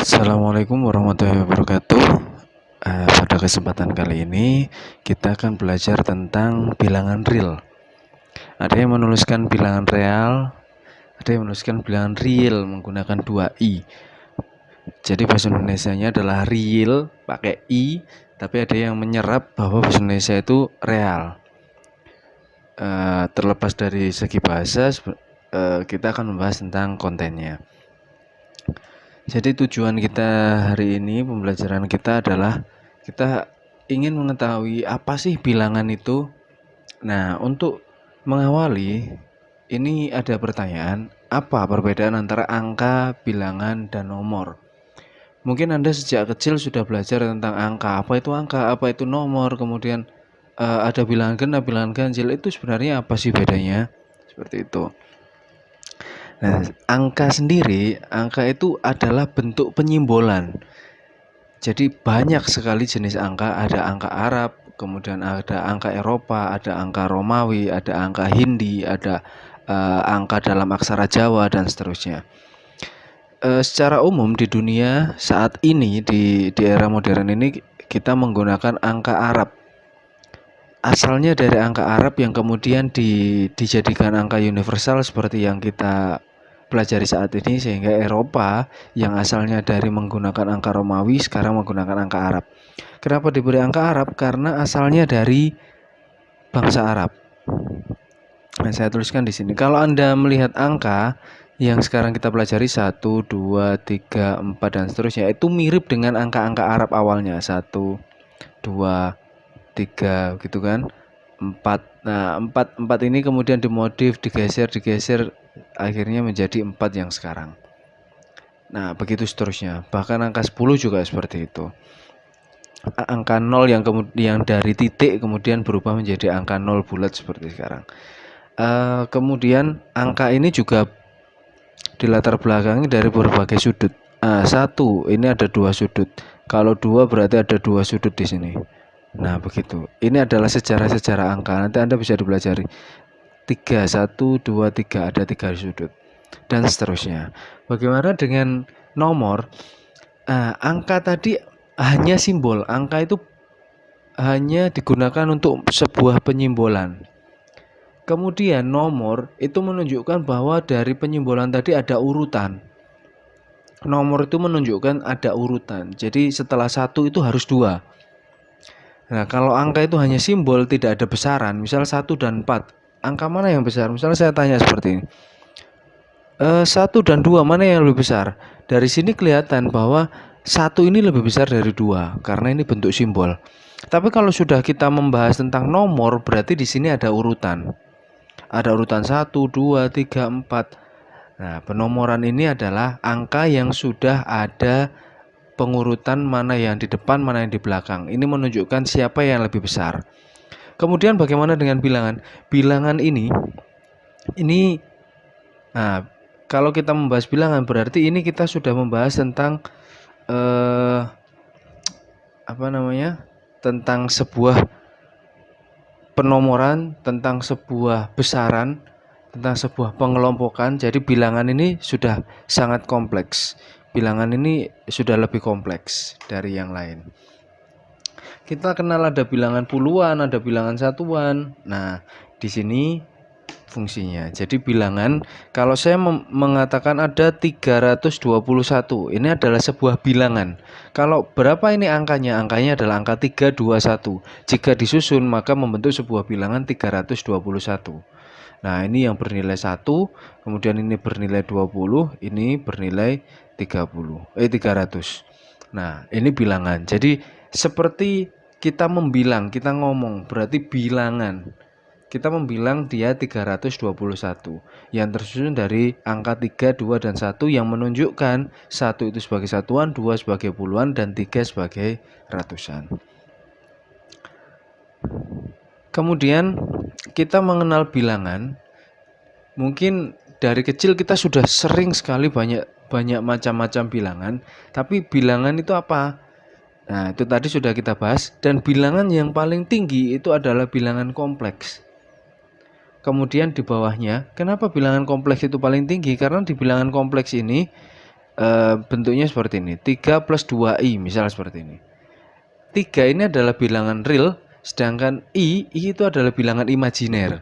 Assalamualaikum warahmatullahi wabarakatuh. Pada kesempatan kali ini kita akan belajar tentang bilangan real. Ada yang menuliskan bilangan real, ada yang menuliskan bilangan real menggunakan 2 i. Jadi bahasa Indonesianya adalah real pakai i, tapi ada yang menyerap bahwa bahasa Indonesia itu real. Terlepas dari segi bahasa, kita akan membahas tentang kontennya. Jadi tujuan kita hari ini, pembelajaran kita adalah kita ingin mengetahui apa sih bilangan itu. Nah, untuk mengawali ini ada pertanyaan, apa perbedaan antara angka, bilangan, dan nomor? Mungkin Anda sejak kecil sudah belajar tentang angka, apa itu nomor, kemudian ada bilangan genap, bilangan ganjil, itu sebenarnya apa sih bedanya? Seperti itu. Nah, angka itu adalah bentuk penyimbolan. Jadi banyak sekali jenis angka, ada angka Arab, kemudian ada angka Eropa, ada angka Romawi, ada angka Hindi, ada angka dalam aksara Jawa, dan seterusnya. Secara umum di dunia saat ini, di era modern ini, kita menggunakan angka Arab. Asalnya dari angka Arab yang kemudian dijadikan angka universal seperti yang kita pelajari saat ini, sehingga Eropa yang asalnya dari menggunakan angka Romawi sekarang menggunakan angka Arab. Kenapa diberi angka Arab? Karena asalnya dari bangsa Arab. Nah, saya tuliskan di sini. Kalau Anda melihat angka yang sekarang kita pelajari 1, 2, 3, 4 dan seterusnya, itu mirip dengan angka-angka Arab awalnya. 1, 2, 3 gitu kan, 4. Nah, 4 ini kemudian dimodif, digeser akhirnya menjadi 4 yang sekarang. Nah, begitu seterusnya. Bahkan angka 10 juga seperti itu. Angka 0 yang dari titik kemudian berubah menjadi angka 0 bulat seperti sekarang. Kemudian angka ini juga dilatar belakangi dari berbagai sudut. 1 ini ada 2 sudut. Kalau 2 berarti ada 2 sudut di sini. Nah, begitu. Ini adalah sejarah-sejarah angka. Nanti Anda bisa dipelajari. 3, 1, 2, 3, ada 3 sudut. Dan seterusnya. Bagaimana dengan nomor? Angka tadi hanya simbol. Angka itu hanya digunakan untuk sebuah penyimbolan. Kemudian nomor itu menunjukkan bahwa dari penyimbolan tadi ada urutan. Nomor itu menunjukkan ada urutan. Jadi setelah 1 itu harus 2. Nah, kalau angka itu hanya simbol, tidak ada besaran, misal 1 dan 4, angka mana yang besar? Misalnya saya tanya seperti ini, 1 dan 2 mana yang lebih besar? Dari sini kelihatan bahwa 1 ini lebih besar dari 2, karena ini bentuk simbol. Tapi kalau sudah kita membahas tentang nomor, berarti di sini ada urutan. Ada urutan 1, 2, 3, 4. Nah, penomoran ini adalah angka yang sudah ada pengurutan mana yang di depan, mana yang di belakang. Ini menunjukkan siapa yang lebih besar. Kemudian bagaimana dengan bilangan? Bilangan ini kalau kita membahas bilangan berarti ini kita sudah membahas tentang tentang sebuah penomoran, tentang sebuah besaran, tentang sebuah pengelompokan. Jadi bilangan ini sudah sangat kompleks. Bilangan ini sudah lebih kompleks dari yang lain. Kita kenal ada bilangan puluhan, ada bilangan satuan. Nah, di sini fungsinya. Jadi bilangan, kalau saya mengatakan ada 321, ini adalah sebuah bilangan. Kalau berapa ini angkanya? Angkanya adalah angka 321. Jika disusun maka membentuk sebuah bilangan 321. Nah, ini yang bernilai 1, kemudian ini bernilai 20, ini bernilai 300. Nah, ini bilangan. Jadi seperti kita membilang, kita ngomong, berarti bilangan. Kita membilang dia 321 yang tersusun dari angka 3, 2, dan 1 yang menunjukkan 1 itu sebagai satuan, 2 sebagai puluhan, dan 3 sebagai ratusan. Kemudian kita mengenal bilangan, mungkin dari kecil kita sudah sering sekali banyak macam-macam bilangan, tapi bilangan itu apa? Nah, itu tadi sudah kita bahas, dan bilangan yang paling tinggi itu adalah bilangan kompleks. Kemudian di bawahnya, kenapa bilangan kompleks itu paling tinggi? Karena di bilangan kompleks ini bentuknya seperti ini. 3 plus 2i misal seperti ini. 3 ini adalah bilangan real, sedangkan i itu adalah bilangan imajiner.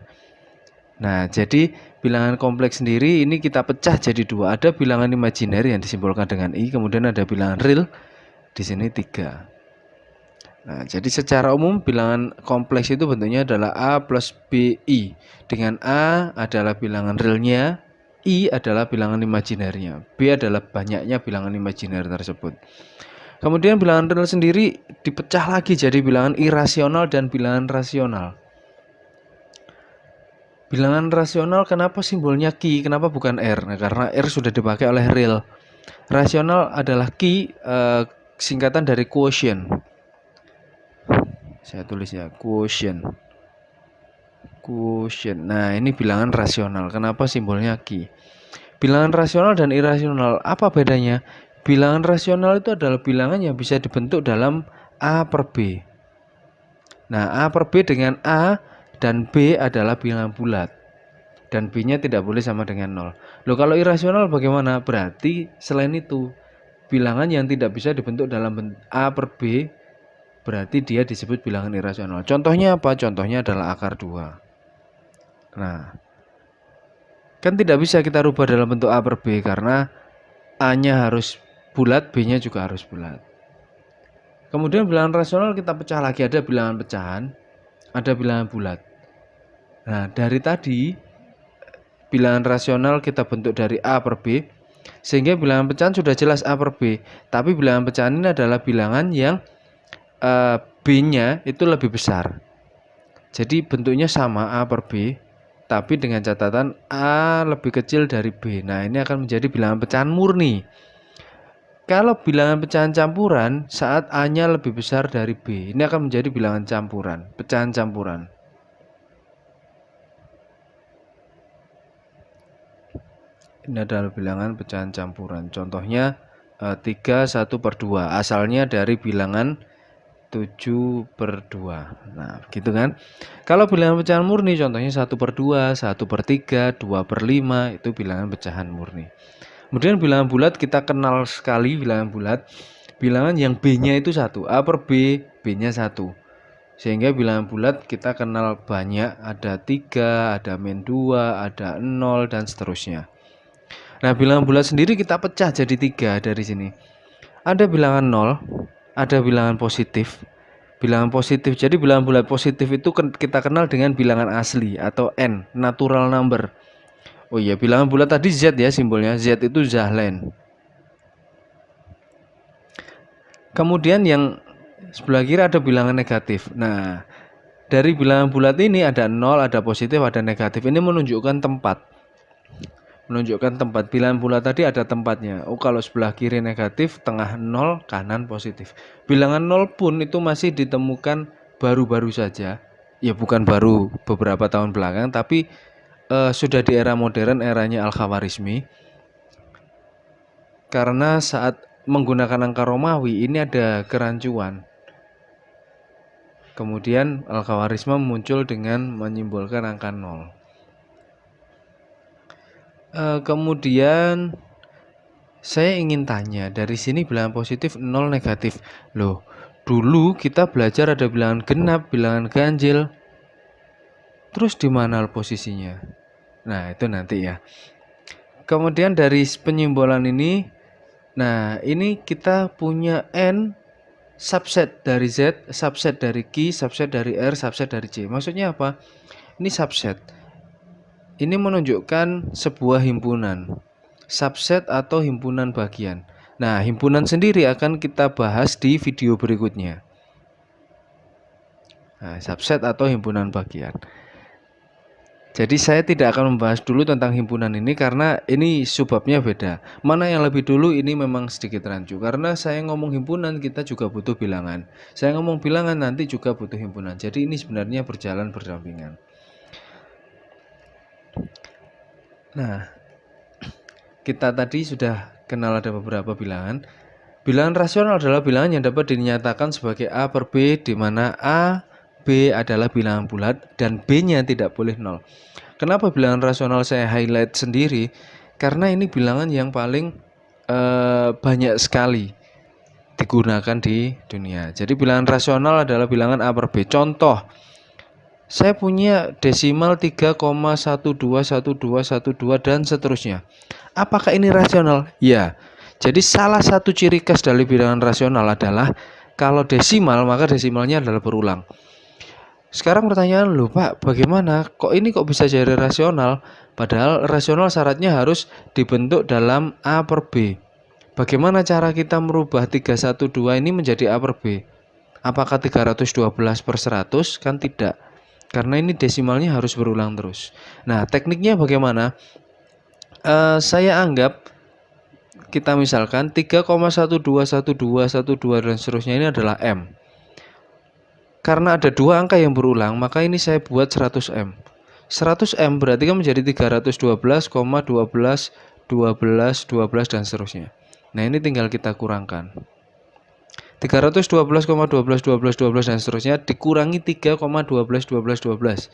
Nah, jadi bilangan kompleks sendiri ini kita pecah jadi dua. Ada bilangan imajiner yang disimbolkan dengan i, kemudian ada bilangan real di sini 3. Nah, jadi secara umum bilangan kompleks itu bentuknya adalah A plus BI. Dengan A adalah bilangan realnya, I adalah bilangan imajinernya, B adalah banyaknya bilangan imajiner tersebut. Kemudian bilangan real sendiri dipecah lagi jadi bilangan irasional dan bilangan rasional. Bilangan rasional kenapa simbolnya Q, kenapa bukan R? Nah, karena R sudah dipakai oleh real. Rasional adalah Q, singkatan dari quotient. Saya tulis ya, quotient. Nah, ini bilangan rasional. Kenapa simbolnya Q? Bilangan rasional dan irasional, apa bedanya? Bilangan rasional itu adalah bilangan yang bisa dibentuk dalam A per B. Nah, A per B dengan A dan B adalah bilangan bulat. Dan B-nya tidak boleh sama dengan 0. Loh, kalau irasional bagaimana? Berarti selain itu, bilangan yang tidak bisa dibentuk dalam A per B, berarti dia disebut bilangan irasional. Contohnya apa? Contohnya adalah akar 2. Nah, kan tidak bisa kita rubah dalam bentuk A per B karena A-nya harus bulat, B-nya juga harus bulat. Kemudian bilangan rasional kita pecah lagi, ada bilangan pecahan, ada bilangan bulat. Nah, dari tadi bilangan rasional kita bentuk dari A per B, sehingga bilangan pecahan sudah jelas A per B. Tapi bilangan pecahan ini adalah bilangan yang B-nya itu lebih besar. Jadi bentuknya sama A per B, tapi dengan catatan A lebih kecil dari B. Nah, ini akan menjadi bilangan pecahan murni. Kalau bilangan pecahan campuran, saat A-nya lebih besar dari B, ini akan menjadi bilangan campuran, pecahan campuran. Ini adalah bilangan pecahan campuran. Contohnya 3 1 per 2. Asalnya dari bilangan 7 per 2. Nah, gitu kan. Kalau bilangan pecahan murni contohnya 1 per 2, 1 per 3, 2 per 5, itu bilangan pecahan murni. Kemudian bilangan bulat kita kenal sekali bilangan bulat. Bilangan yang B-nya itu 1, A per B, B-nya 1. Sehingga bilangan bulat kita kenal banyak, ada 3, ada min 2, ada 0, dan seterusnya. Nah, bilangan bulat sendiri kita pecah jadi 3 dari sini. Ada bilangan 0, ada bilangan positif. Bilangan positif, jadi bilangan bulat positif itu kita kenal dengan bilangan asli atau N, natural number. Oh iya, bilangan bulat tadi Z ya simbolnya, Z itu Zahlen. Kemudian yang sebelah kiri ada bilangan negatif. Nah, dari bilangan bulat ini ada 0, ada positif, ada negatif. Ini menunjukkan tempat. Bilangan bulat tadi ada tempatnya. Oh, kalau sebelah kiri negatif, tengah 0, kanan positif. Bilangan 0 pun itu masih ditemukan baru-baru saja. Ya bukan baru beberapa tahun belakang, tapi sudah di era modern, eranya Al-Khawarizmi. Karena saat menggunakan angka Romawi ini ada kerancuan. Kemudian Al-Khawarizmi muncul dengan menyimbolkan angka 0. Kemudian saya ingin tanya, dari sini bilangan positif 0 negatif. Loh, dulu kita belajar ada bilangan genap, bilangan ganjil. Terus di mana posisinya? Nah, itu nanti ya. Kemudian dari penyimbolan ini, nah ini kita punya N subset dari Z, subset dari Q, subset dari R, subset dari C. Maksudnya apa? Ini subset. Ini menunjukkan sebuah himpunan, subset atau himpunan bagian. Nah, himpunan sendiri akan kita bahas di video berikutnya. Nah, subset atau himpunan bagian. Jadi saya tidak akan membahas dulu tentang himpunan ini karena ini subbabnya beda. Mana yang lebih dulu ini memang sedikit rancu. Karena saya ngomong himpunan kita juga butuh bilangan. Saya ngomong bilangan nanti juga butuh himpunan. Jadi ini sebenarnya berjalan berdampingan. Nah, kita tadi sudah kenal ada beberapa bilangan. Bilangan rasional adalah bilangan yang dapat dinyatakan sebagai A per B, di mana A, B adalah bilangan bulat dan B-nya tidak boleh 0. Kenapa bilangan rasional saya highlight sendiri? Karena ini bilangan yang paling banyak sekali digunakan di dunia. Jadi bilangan rasional adalah bilangan A per B. Contoh, saya punya desimal 3,121212 dan seterusnya. Apakah ini rasional? Ya. Jadi salah satu ciri khas dari bilangan rasional adalah kalau desimal maka desimalnya adalah berulang. Sekarang pertanyaan lu, Pak, bagaimana kok ini kok bisa jadi rasional? Padahal rasional syaratnya harus dibentuk dalam A per B. Bagaimana cara kita merubah 312 ini menjadi A per B? Apakah 312 per 100? Kan tidak. Karena ini desimalnya harus berulang terus. Nah, tekniknya bagaimana? Saya anggap kita misalkan 3,121212 dan seterusnya ini adalah M. Karena ada dua angka yang berulang, maka ini saya buat 100M. 100M berarti kan menjadi 312,12, 12, dan seterusnya. Nah, ini tinggal kita kurangkan. 312,12, 12, dan seterusnya dikurangi 3,12, 12.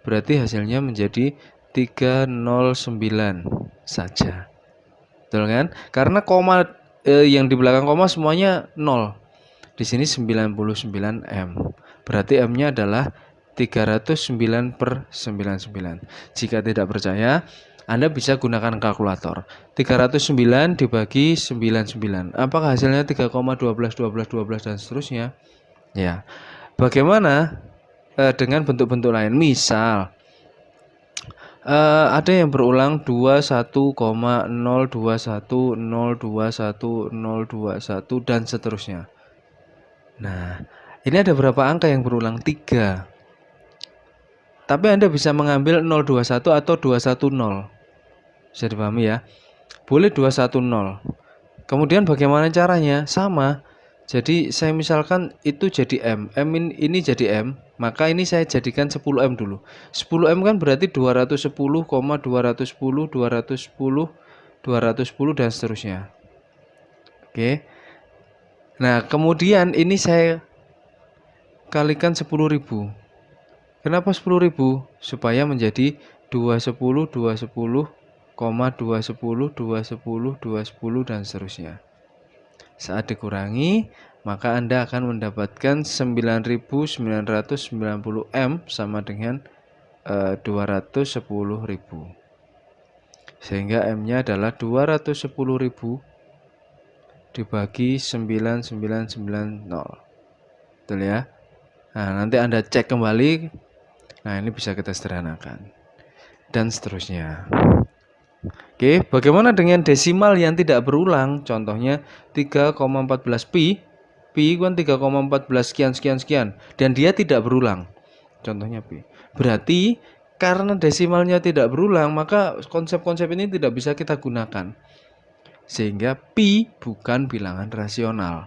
Berarti hasilnya menjadi 309 saja. Betul kan? Karena koma yang di belakang koma semuanya 0. Di sini 99M. Berarti M-nya adalah 309 per 99. Jika tidak percaya, Anda bisa gunakan kalkulator. 309 dibagi 99. Apakah hasilnya 3,12, 12, dan seterusnya? Ya. Bagaimana dengan bentuk-bentuk lain? Misal, ada yang berulang 21,021,021,021 dan seterusnya. Nah, ini ada berapa angka yang berulang? 3. Tapi Anda bisa mengambil 021 atau 210. Bisa dipahami ya? Boleh 210. Kemudian bagaimana caranya? Sama. Jadi saya misalkan itu jadi M. Ini jadi M, maka ini saya jadikan 10M dulu. 10M kan berarti 210,210, 210, 210 dan seterusnya. Oke. Nah, kemudian ini saya kalikan 10.000. Kenapa 10.000? Supaya menjadi 210, 210, 210, 210, 210 dan seterusnya. Saat dikurangi, maka Anda akan mendapatkan 9.990M sama dengan 210.000. Sehingga M-nya adalah 210.000 dibagi 9990. Betul ya? Nah, nanti Anda cek kembali. Nah, ini bisa kita sederhanakan. Dan seterusnya. Oke, bagaimana dengan desimal yang tidak berulang? Contohnya 3,14 pi. Pi kan 3,14 sekian. Dan dia tidak berulang. Contohnya pi. Berarti karena desimalnya tidak berulang, maka konsep-konsep ini tidak bisa kita gunakan. Sehingga pi bukan bilangan rasional.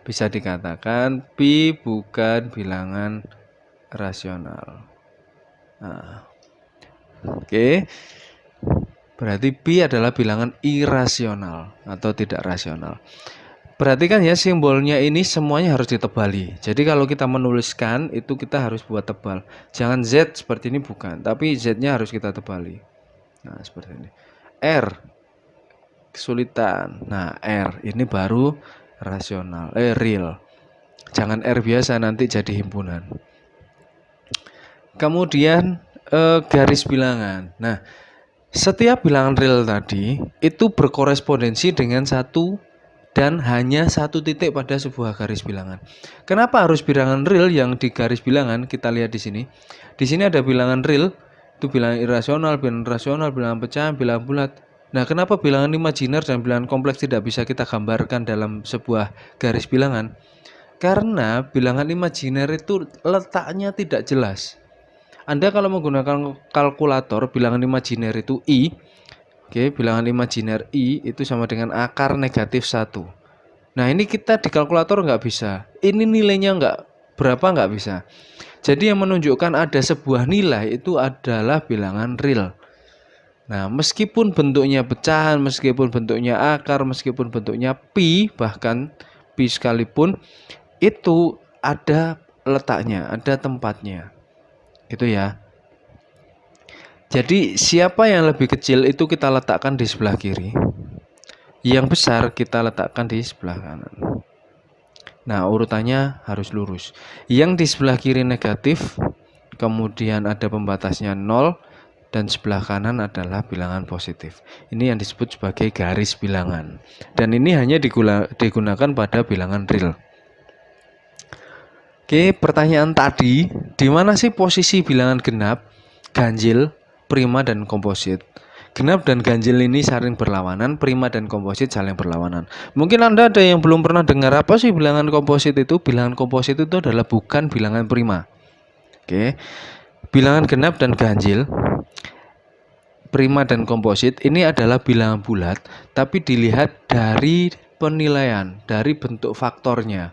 Bisa dikatakan pi bukan bilangan rasional. Nah, oke. Berarti pi adalah bilangan irasional atau tidak rasional. Perhatikan ya, simbolnya ini semuanya harus ditebali. Jadi kalau kita menuliskan itu kita harus buat tebal. Jangan Z seperti ini, bukan, tapi Z-nya harus kita tebali. Nah, seperti ini. R kesulitan. Nah, R ini baru rasional, real. Jangan R biasa, nanti jadi himpunan. Kemudian garis bilangan. Nah, setiap bilangan real tadi itu berkorespondensi dengan satu dan hanya satu titik pada sebuah garis bilangan. Kenapa harus bilangan real yang di garis bilangan? Kita lihat di sini. Di sini ada bilangan real, itu bilangan irasional, bilangan rasional, bilangan pecahan, bilangan bulat. Nah, kenapa bilangan imajiner dan bilangan kompleks tidak bisa kita gambarkan dalam sebuah garis bilangan? Karena bilangan imajiner itu letaknya tidak jelas. Anda kalau menggunakan kalkulator, bilangan imajiner itu I. Oke, bilangan imajiner I itu sama dengan akar negatif 1. Nah, ini kita di kalkulator nggak bisa. Ini nilainya nggak bisa. Jadi yang menunjukkan ada sebuah nilai itu adalah bilangan real. Nah, meskipun bentuknya pecahan, meskipun bentuknya akar, meskipun bentuknya pi, bahkan pi sekalipun, itu ada letaknya, ada tempatnya. Gitu ya. Jadi siapa yang lebih kecil itu kita letakkan di sebelah kiri. Yang besar kita letakkan di sebelah kanan. Nah, urutannya harus lurus. Yang di sebelah kiri negatif, kemudian ada pembatasnya 0, dan sebelah kanan adalah bilangan positif. Ini yang disebut sebagai garis bilangan. Dan ini hanya digunakan pada bilangan real. Oke, pertanyaan tadi, di mana sih posisi bilangan genap, ganjil, prima, dan komposit? Genap dan ganjil ini saling berlawanan, prima dan komposit saling berlawanan. Mungkin Anda ada yang belum pernah dengar apa sih bilangan komposit itu? Bilangan komposit itu adalah bukan bilangan prima. Oke. Bilangan genap dan ganjil, prima dan komposit ini adalah bilangan bulat, tapi dilihat dari penilaian, dari bentuk faktornya.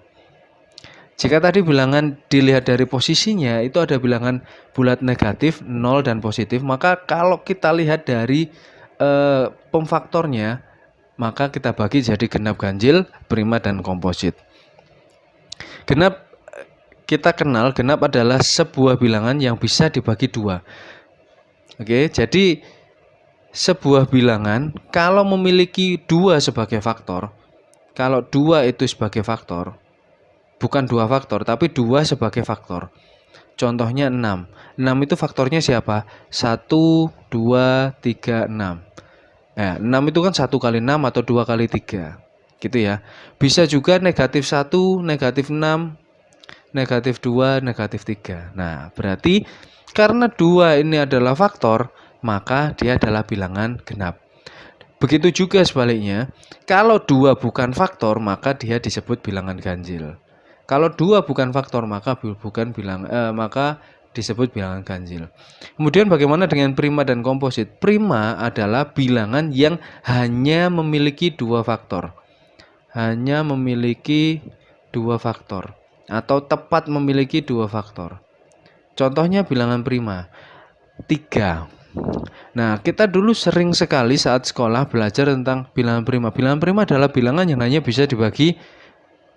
Jika tadi bilangan dilihat dari posisinya, itu ada bilangan bulat negatif, 0 dan positif, maka kalau kita lihat dari pemfaktornya, maka kita bagi jadi genap, ganjil, prima, dan komposit. Genap, kita kenal genap adalah sebuah bilangan yang bisa dibagi dua. Oke, jadi sebuah bilangan kalau memiliki dua sebagai faktor, kalau dua itu sebagai faktor, bukan dua faktor, tapi dua sebagai faktor. Contohnya 6. 6 itu faktornya siapa? 1, 2, 3, 6. Nah, 6 itu kan 1 kali 6 atau 2 kali 3. Gitu ya. Bisa juga negatif 1, negatif 6, negatif 2, negatif 3. Nah, berarti karena 2 ini adalah faktor, maka dia adalah bilangan genap. Begitu juga sebaliknya, kalau 2 bukan faktor, maka dia disebut bilangan ganjil. Kalau 2 bukan faktor, maka disebut bilangan ganjil. Kemudian bagaimana dengan prima dan komposit? Prima adalah bilangan yang hanya memiliki 2 faktor. Hanya memiliki 2 faktor atau tepat memiliki 2 faktor. Contohnya bilangan prima 3. Nah, kita dulu sering sekali saat sekolah belajar tentang bilangan prima. Bilangan prima adalah bilangan yang hanya bisa dibagi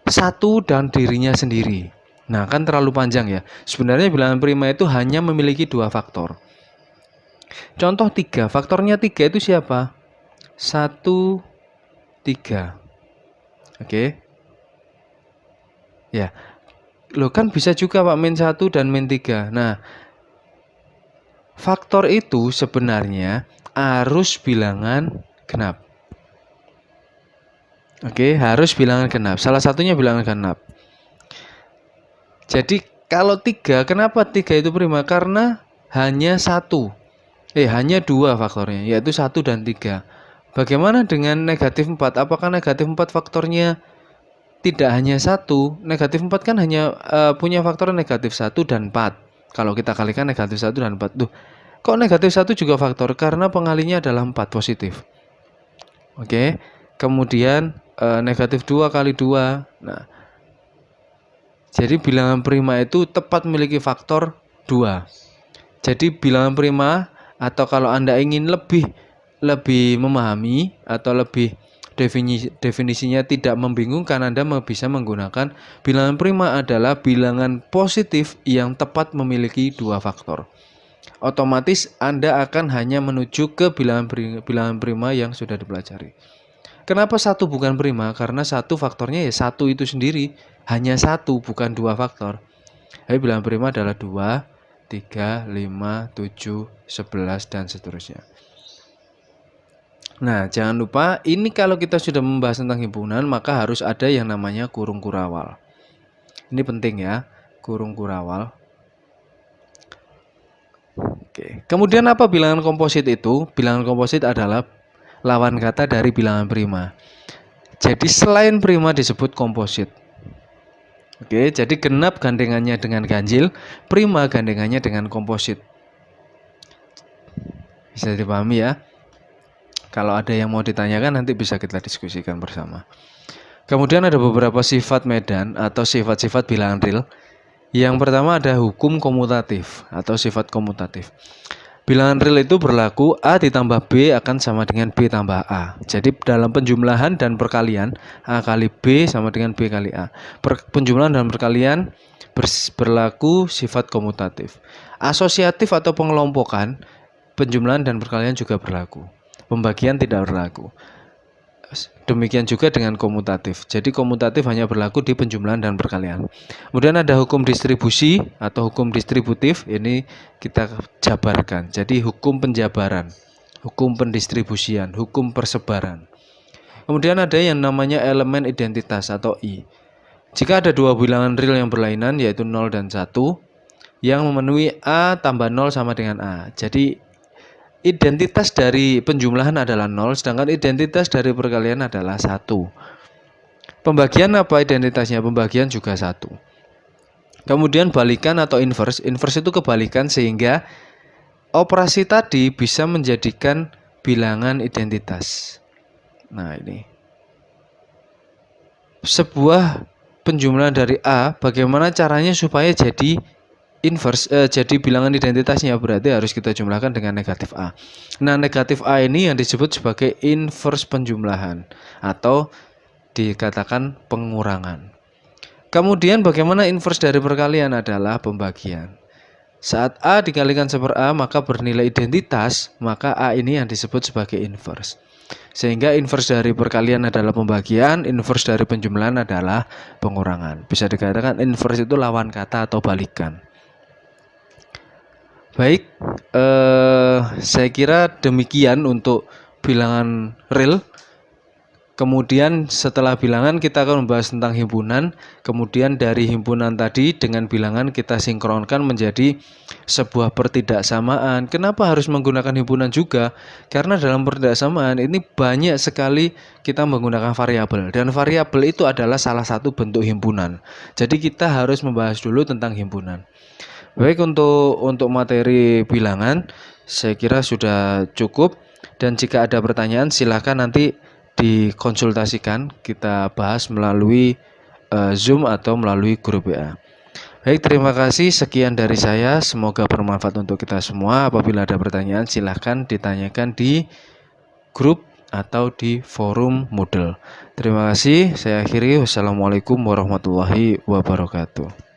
satu dan dirinya sendiri. Nah, kan terlalu panjang ya. Sebenarnya bilangan prima itu hanya memiliki 2 faktor. Contoh 3, faktornya 3 itu siapa? 1, 3. Oke. Ya. Loh, kan bisa juga Pak min 1 dan min 3. Nah, faktor itu sebenarnya harus bilangan genap. Oke, harus bilangan genap. Salah satunya bilangan genap. Jadi kalau 3, kenapa 3 itu prima? Karena hanya hanya 2 faktornya, yaitu 1 dan 3. Bagaimana dengan negatif 4? Apakah negatif 4 faktornya tidak hanya 1? Negatif 4 kan hanya punya faktor negatif 1 dan 4. Kalau kita kalikan negatif 1 dan 4. Tuh, kok negatif 1 juga faktor? Karena pengalinya adalah 4 positif. Oke. Kemudian negatif 2 kali 2. Nah, jadi bilangan prima itu tepat memiliki faktor 2. Jadi bilangan prima, atau kalau Anda ingin lebih memahami atau lebih definisinya tidak membingungkan, Anda bisa menggunakan bilangan prima adalah bilangan positif yang tepat memiliki 2 faktor. Otomatis Anda akan hanya menuju ke bilangan prima yang sudah dipelajari. Kenapa 1 bukan prima? Karena 1 faktornya ya 1 itu sendiri. Hanya 1, bukan 2 faktor. Jadi bilangan prima adalah 2, 3, 5, 7, 11, dan seterusnya. Nah, jangan lupa, ini kalau kita sudah membahas tentang himpunan, maka harus ada yang namanya kurung kurawal. Ini penting ya, kurung kurawal. Oke. Kemudian apa bilangan komposit itu? Bilangan komposit adalah lawan kata dari bilangan prima. Jadi selain prima disebut komposit. Oke, jadi genap gandengannya dengan ganjil, prima gandengannya dengan komposit. Bisa dipahami ya? Kalau ada yang mau ditanyakan nanti bisa kita diskusikan bersama. Kemudian ada beberapa sifat medan atau sifat-sifat bilangan real. Yang pertama ada hukum komutatif atau sifat komutatif. Bilangan real itu berlaku A ditambah B akan sama dengan B tambah A. Jadi dalam penjumlahan dan perkalian, A kali B sama dengan B kali A. Penjumlahan dan perkalian berlaku sifat komutatif. Asosiatif atau pengelompokan, penjumlahan dan perkalian juga berlaku. Pembagian tidak berlaku. Demikian juga dengan komutatif. Jadi komutatif hanya berlaku di penjumlahan dan perkalian. Kemudian ada hukum distribusi atau hukum distributif. Ini kita jabarkan. Jadi hukum penjabaran, hukum pendistribusian, hukum persebaran. Kemudian ada yang namanya elemen identitas atau I. Jika ada dua bilangan real yang berlainan yaitu 0 dan 1 yang memenuhi A tambah 0 sama dengan A. Jadi identitas dari penjumlahan adalah 0, sedangkan identitas dari perkalian adalah 1. Pembagian apa identitasnya? Pembagian juga 1. Kemudian balikan atau inverse. Inverse itu kebalikan sehingga operasi tadi bisa menjadikan bilangan identitas. Nah, ini. Sebuah penjumlahan dari A, bagaimana caranya supaya jadi inverse, jadi bilangan identitasnya? Berarti harus kita jumlahkan dengan negatif A. Nah, negatif A ini yang disebut sebagai inverse penjumlahan atau dikatakan pengurangan. Kemudian bagaimana inverse dari perkalian? Adalah pembagian. Saat A dikalikan seper A maka bernilai identitas, maka A ini yang disebut sebagai inverse. Sehingga inverse dari perkalian adalah pembagian, inverse dari penjumlahan adalah pengurangan. Bisa dikatakan inverse itu lawan kata atau balikan. Baik, saya kira demikian untuk bilangan real. Kemudian setelah bilangan kita akan membahas tentang himpunan. Kemudian dari himpunan tadi dengan bilangan kita sinkronkan menjadi sebuah pertidaksamaan. Kenapa harus menggunakan himpunan juga? Karena dalam pertidaksamaan ini banyak sekali kita menggunakan variabel. Dan variabel itu adalah salah satu bentuk himpunan. Jadi kita harus membahas dulu tentang himpunan. Baik, untuk materi bilangan saya kira sudah cukup. Dan jika ada pertanyaan silakan nanti dikonsultasikan, kita bahas melalui Zoom atau melalui grup WA. Baik, terima kasih. Sekian dari saya. Semoga bermanfaat untuk kita semua. Apabila ada pertanyaan silahkan ditanyakan di grup atau di forum Moodle. Terima kasih. Saya akhiri. Wassalamualaikum warahmatullahi wabarakatuh.